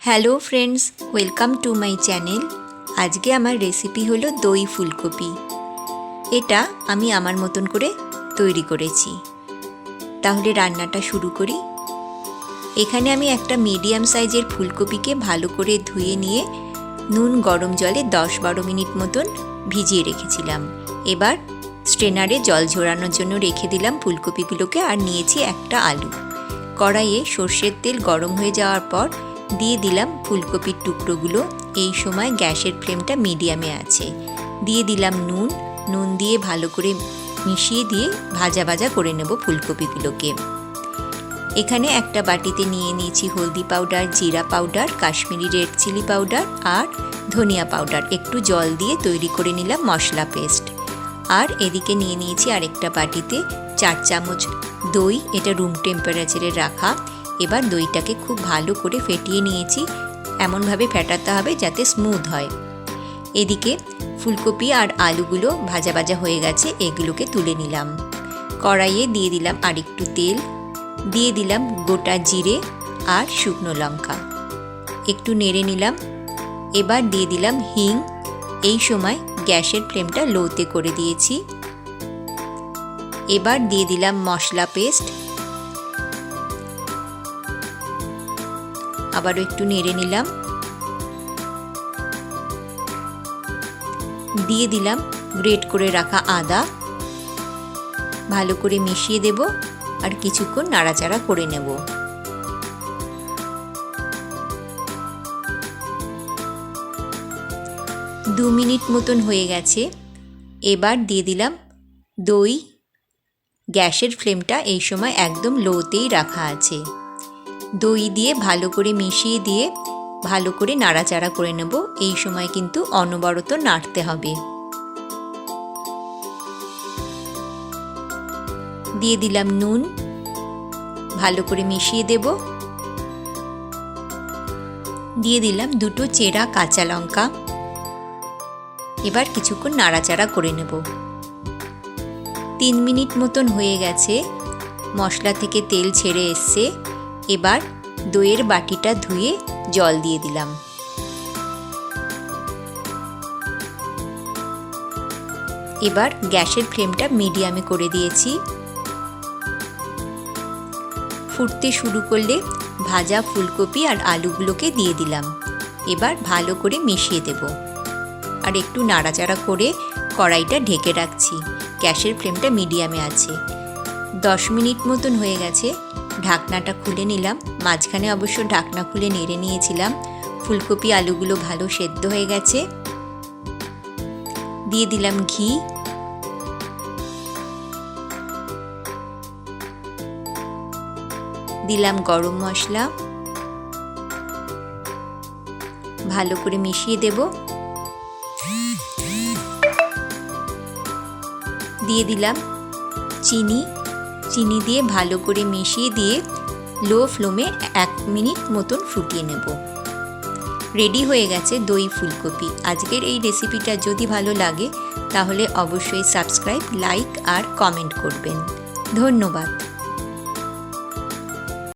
Hello friends, welcome to my channel. আজকে আমার recipe হলো দই ফুলকপি। এটা আমি আমার মতন করে তৈরি করেছি। তাহলে রান্নাটা শুরু করি। এখানে আমি একটা মিডিয়াম সাইজের ফুলকপিকে ভালো করে ধুয়ে নিয়ে নুন গরম জলে 10-12 মিনিট মতন ভিজিয়ে রেখেছিলাম। এবার স্ট্রেনারে জল ঝরানোর জন্য রেখে দিলাম ফুলকপিগুলোকে, আর নিয়েছি একটা আলু। কড়াইয়ে সর্ষের তেল গরম হয়ে যাওয়ার পর দিয়ে দিলাম ফুলকপির টুকরোগুলো। এই সময় গ্যাসের ফ্লেমটা মিডিয়ামে আছে। দিয়ে দিলাম নুন দিয়ে ভালো করে মিশিয়ে দিয়ে ভাজা ভাজা করে নেব ফুলকপিগুলোকে। এখানে একটা বাটিতে নিয়ে নিয়েছি হলদি পাউডার, জিরা powder, Kashmiri red chilli powder আর ধনিয়া পাউডার। একটু জল দিয়ে তৈরি করে নিলাম মশলা পেস্ট। আর এদিকে নিয়ে নিয়েছি আরেকটা বাটিতে 4 চামচ দই, এটা রুম টেম্পারেচারে রাখা। এবার দইটাকে খুব ভালো করে ফেটিয়ে নিয়েছি, এমনভাবে ফেটাতে হবে যাতে স্মুথ হয়। এদিকে ফুলকপি আর আলুগুলো ভাজা ভাজা হয়ে গেছে, এগুলোকে তুলে নিলাম। কড়াইয়ে দিয়ে দিলাম আরেকটু তেল, দিয়ে দিলাম গোটা জিরে আর শুকনো লঙ্কা, একটু নেড়ে নিলাম। এবার দিয়ে দিলাম হিং। এই সময় গ্যাসের ফ্লেমটা লোতে করে দিয়েছি। এবার দিয়ে দিলাম মশলা পেস্ট, আবারও একটু নেড়ে নিলাম। দিয়ে দিলাম গ্রেট করে রাখা আদা, ভালো করে মিশিয়ে দেব আর কিছুক্ষণ নাড়াচাড়া করে নেব। দু মিনিট মতন হয়ে গেছে। এবার দিয়ে দিলাম দই। গ্যাসের ফ্লেমটা এই সময় একদম লোতেই রাখা আছে। দই দিয়ে ভালো করে মিশিয়ে দিয়ে ভালো করে নাড়াচাড়া করে নেব। এই সময় কিন্তু অনবরত নাড়তে হবে। দিয়ে দিলাম নুন, ভালো করে মিশিয়ে দেব। দিয়ে দিলাম 2টো চেরা কাঁচা লঙ্কা। এবার কিছুক্ষণ নাড়াচাড়া করে নেব। 3 মিনিট মতন হয়ে গেছে, মশলা থেকে তেল ছেড়ে এসছে। এবার দইয়ের বাটিটা ধুয়ে জল দিয়ে দিলাম। এবার গ্যাসের ফ্লেমটা মিডিয়ামে করে দিয়েছি। ফুটতে শুরু করলে ভাজা ফুলকপি আর আলুগুলোকে দিয়ে দিলাম। এবার ভালো করে মিশিয়ে দেব আর একটু নাড়াচাড়া করে কড়াইটা ঢেকে রাখছি। গ্যাসের ফ্লেমটা মিডিয়ামে আছে। 10 মিনিট মতন হয়ে গেছে, ঢাকনাটা খুলে নিলাম। মাঝখানে অবশ্য ঢাকনা খুলে নেড়ে নিয়েছিলাম। ফুলকপি আলুগুলো ভালো সেদ্ধ হয়ে গেছে। দিয়ে দিলাম ঘি, দিলাম গরম মশলা, ভালো করে মিশিয়ে দেব। দিয়ে দিলাম চিনি দিয়ে ভালো করে মিশিয়ে দিয়ে লো ফ্লেমে 1 মিনিট মতন ফুটিয়ে নেব। রেডি হয়ে গেছে দই ফুলকপি। আজকের এই রেসিপিটা যদি ভালো লাগে তাহলে অবশ্যই সাবস্ক্রাইব, লাইক আর কমেন্ট করবেন। ধন্যবাদ।